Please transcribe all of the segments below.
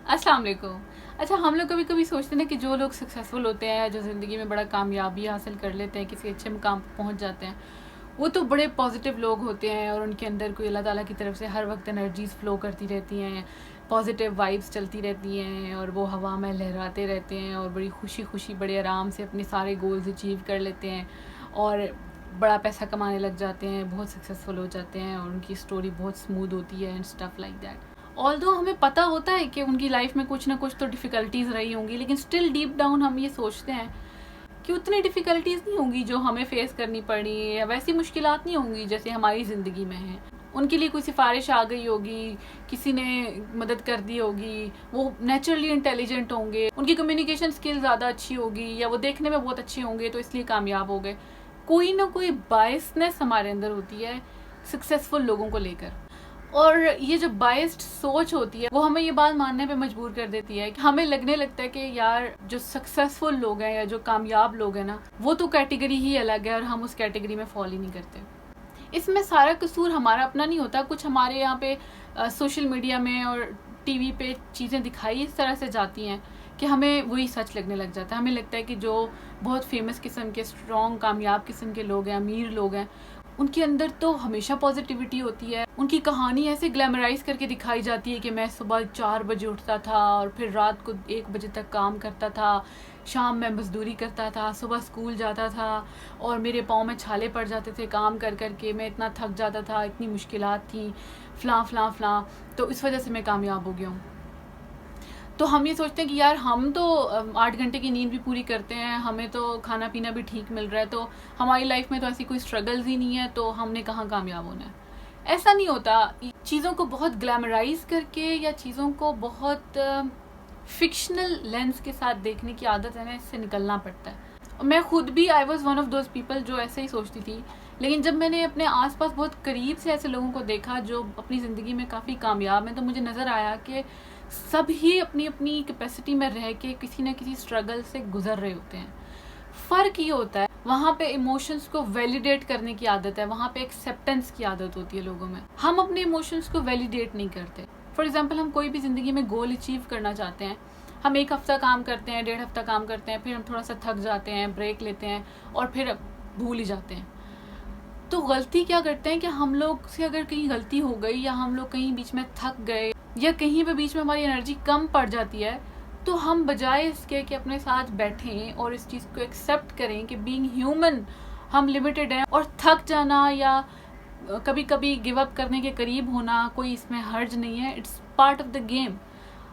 अस्सलाम वालेकुम। अच्छा, हम लोग कभी कभी सोचते हैं ना कि जो लोग सक्सेसफुल होते हैं, जो ज़िंदगी में बड़ा कामयाबी हासिल कर लेते हैं, किसी अच्छे मुकाम पर पहुंच जाते हैं, वो तो बड़े पॉजिटिव लोग होते हैं और उनके अंदर कोई अल्लाह ताला की तरफ से हर वक्त एनर्जीज फ्लो करती रहती हैं, पॉजिटिव वाइब्स चलती रहती हैं और वो हवा में लहराते रहते हैं और बड़ी खुशी खुशी बड़े आराम से अपने सारे गोल्स अचीव कर लेते हैं और बड़ा पैसा कमाने लग जाते हैं, बहुत सक्सेसफुल हो जाते हैं और उनकी स्टोरी बहुत स्मूथ होती है and stuff like that. Although हमें पता होता है कि उनकी लाइफ में कुछ ना कुछ तो डिफ़िकल्टीज़ रही होंगी, लेकिन स्टिल डीप डाउन हम ये सोचते हैं कि उतनी डिफ़िकल्टीज़ नहीं होंगी जो हमें फेस करनी पड़ी, या वैसी मुश्किलात नहीं होंगी जैसे हमारी ज़िंदगी में है। उनके लिए कोई सिफारिश आ गई होगी, किसी ने मदद कर दी होगी, वो नेचुरली इंटेलिजेंट होंगे, उनकी कम्युनिकेशन स्किल ज़्यादा अच्छी होगी, या वो देखने में बहुत अच्छे होंगे तो इसलिए कामयाब हो गए। कोई ना कोई बायसनेस हमारे अंदर होती है सक्सेसफुल लोगों को लेकर, और ये जो बायस्ड सोच होती है वो हमें ये बात मानने पे मजबूर कर देती है कि हमें लगने लगता है कि यार जो सक्सेसफुल लोग हैं या जो कामयाब लोग हैं ना, वो तो कैटेगरी ही अलग है और हम उस कैटेगरी में फॉल ही नहीं करते। इसमें सारा कसूर हमारा अपना नहीं होता। कुछ हमारे यहाँ पे सोशल मीडिया में और टीवी पे चीज़ें दिखाई इस तरह से जाती हैं कि हमें वही सच लगने लग जाता है। हमें लगता है कि जो बहुत फेमस किस्म के, स्ट्रॉन्ग, कामयाब किस्म के लोग हैं, अमीर लोग हैं, उनके अंदर तो हमेशा पॉजिटिविटी होती है। उनकी कहानी ऐसे ग्लैमराइज करके दिखाई जाती है कि मैं सुबह 4 बजे उठता था और फिर रात को 1 बजे तक काम करता था, शाम में मजदूरी करता था, सुबह स्कूल जाता था और मेरे पाँव में छाले पड़ जाते थे काम कर कर के, मैं इतना थक जाता था, इतनी मुश्किलात थी, फ़लाँ फ़लाँ फ़लाँ, तो इस वजह से मैं कामयाब हो गया हूँ। तो हम ये सोचते हैं कि यार हम तो 8 घंटे की नींद भी पूरी करते हैं, हमें तो खाना पीना भी ठीक मिल रहा है, तो हमारी लाइफ में तो ऐसी कोई स्ट्रगल्स ही नहीं है, तो हमने कहाँ कामयाब होना है। ऐसा नहीं होता। चीज़ों को बहुत ग्लैमराइज करके या चीज़ों को बहुत फिक्शनल लेंस के साथ देखने की आदत है ना, इससे निकलना पड़ता है। मैं खुद भी I was one of those people जो ऐसे ही सोचती थी, लेकिन जब मैंने अपने आसपास बहुत करीब से ऐसे लोगों को देखा जो अपनी ज़िंदगी में काफ़ी कामयाब हैं, तो मुझे नज़र आया कि सब ही अपनी अपनी कैपेसिटी में रह के किसी न किसी स्ट्रगल से गुजर रहे होते हैं। फ़र्क ये होता है वहाँ पे इमोशंस को वैलिडेट करने की आदत है, वहाँ पे एक्सेप्टेंस की आदत होती है लोगों में। हम अपने इमोशंस को वैलिडेट नहीं करते। फॉर एग्जाम्पल, हम कोई भी ज़िंदगी में गोल अचीव करना चाहते हैं, हम 1 हफ़्ता काम करते हैं, 1.5 हफ़्ता काम करते हैं, फिर हम थोड़ा सा थक जाते हैं, ब्रेक लेते हैं और फिर भूल ही जाते हैं। तो गलती क्या करते हैं कि हम लोग से अगर कहीं गलती हो गई या हम लोग कहीं बीच में थक गए या कहीं पे बीच में हमारी एनर्जी कम पड़ जाती है, तो हम बजाय इसके कि अपने साथ बैठें और इस चीज़ को एक्सेप्ट करें कि बीइंग ह्यूमन हम लिमिटेड हैं और थक जाना या कभी कभी गिव अप करने के करीब होना, कोई इसमें हर्ज नहीं है, it's part of the game.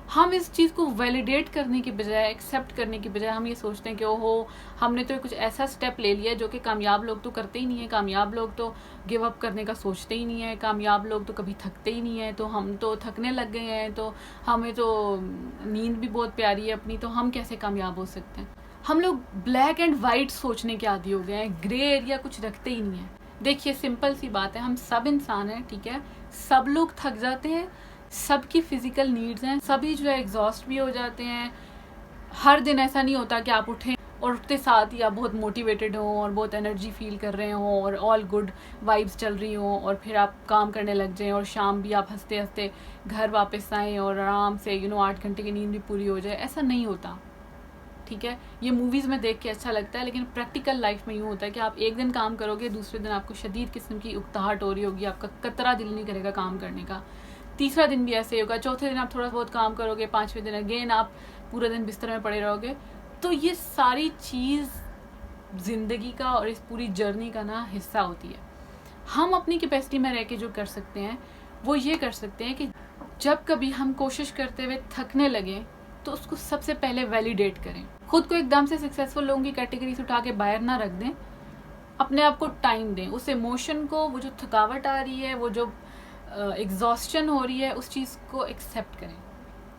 हम इस चीज़ को वैलिडेट करने की बजाय, एक्सेप्ट करने की बजाय, हम ये सोचते हैं कि ओहो हमने तो कुछ ऐसा स्टेप ले लिया जो कि कामयाब लोग तो करते ही नहीं है, कामयाब लोग तो गिव अप करने का सोचते ही नहीं है, कामयाब लोग तो कभी थकते ही नहीं है, तो हम तो थकने लग गए हैं, तो हमें तो नींद भी बहुत प्यारी है अपनी, तो हम कैसे कामयाब हो सकते हैं। हम लोग ब्लैक एंड वाइट सोचने के आदी हो गए हैं, ग्रे एरिया कुछ रखते ही नहीं है। देखिए, सिंपल सी बात है, हम सब इंसान हैं, ठीक है, सब लोग थक जाते हैं, सबकी फिजिकल नीड्स हैं, सभी जो है एग्जॉस्ट भी हो जाते हैं। हर दिन ऐसा नहीं होता कि आप उठें और उठते साथ ही आप बहुत मोटिवेटेड हों और बहुत एनर्जी फील कर रहे हों और ऑल गुड वाइब्स चल रही हों और फिर आप काम करने लग जाएं और शाम भी आप हंसते हंसते घर वापस आएँ और आराम से 8 घंटे की नींद भी पूरी हो जाए। ऐसा नहीं होता, ठीक है। ये मूवीज़ में देख के अच्छा लगता है, लेकिन प्रैक्टिकल लाइफ में यूँ होता है कि आप एक दिन काम करोगे, दूसरे दिन आपको शदीद किस्म की उकताहट हो रही होगी, आपका कतरा दिल नहीं करेगा काम करने का, तीसरा दिन भी ऐसे ही होगा, चौथे दिन आप थोड़ा बहुत काम करोगे, 5वें दिन अगेन आप पूरा दिन बिस्तर में पड़े रहोगे। तो ये सारी चीज़ ज़िंदगी का और इस पूरी जर्नी का ना हिस्सा होती है। हम अपनी कैपेसिटी में रह के जो कर सकते हैं वो ये कर सकते हैं कि जब कभी हम कोशिश करते हुए थकने लगें तो उसको सबसे पहले वैलिडेट करें। खुद को एकदम से सक्सेसफुल लोगों की कैटेगरी से उठा के बाहर ना रख दें, अपने आप को टाइम दें, उस इमोशन को, वो जो थकावट आ रही है, वो जो एग्जॉस्शन हो रही है, उस चीज़ को एक्सेप्ट करें,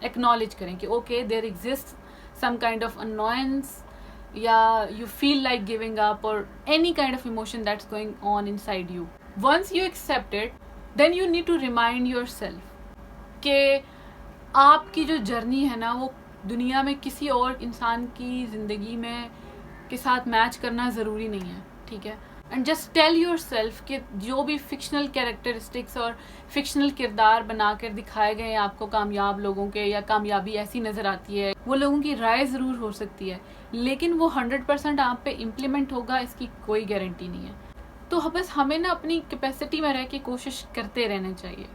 एक्नॉलेज करें कि okay there exist some kind of annoyance, या you feel like giving up, और any kind of emotion that's going on inside you. Once you accept it, then you need to remind yourself कि आपकी जो journey है ना, वो दुनिया में किसी और इंसान की ज़िंदगी में के साथ मैच करना ज़रूरी नहीं है, ठीक है। And just tell yourself कि जो भी फिक्शनल कैरेक्टरिस्टिक्स और फिक्शनल किरदार बनाकर दिखाए गए हैं आपको कामयाब लोगों के, या कामयाबी ऐसी नज़र आती है, वो लोगों की राय ज़रूर हो सकती है, लेकिन वो 100% आप पे इम्प्लीमेंट होगा इसकी कोई गारंटी नहीं है। तो बस हमें ना अपनी कैपेसिटी में रह के कोशिश करते रहना चाहिए।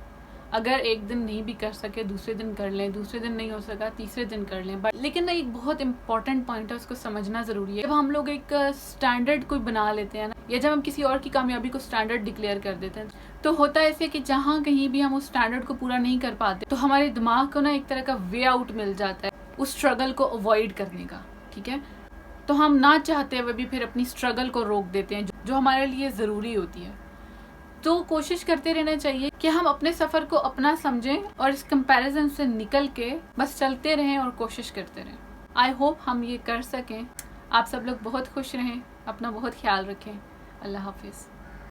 अगर एक दिन नहीं भी कर सके दूसरे दिन कर लें, दूसरे दिन नहीं हो सका तीसरे दिन कर लें। बट लेकिन ना एक बहुत इंपॉर्टेंट पॉइंट है, उसको समझना ज़रूरी है। जब हम लोग एक स्टैंडर्ड कोई बना लेते हैं ना, या जब हम किसी और की कामयाबी को स्टैंडर्ड डिक्लेयर कर देते हैं, तो होता है ऐसे कि जहाँ कहीं भी हम उस स्टैंडर्ड को पूरा नहीं कर पाते तो हमारे दिमाग को ना एक तरह का वे आउट मिल जाता है उस स्ट्रगल को अवॉइड करने का। ठीक है, तो हम ना चाहते हुए भी फिर अपनी स्ट्रगल को रोक देते हैं जो हमारे लिए ज़रूरी होती है। तो कोशिश करते रहना चाहिए कि हम अपने सफ़र को अपना समझें और इस कंपैरिजन से निकल के बस चलते रहें और कोशिश करते रहें। आई होप हम ये कर सकें। आप सब लोग बहुत खुश रहें, अपना बहुत ख्याल रखें। अल्लाह हाफिज़।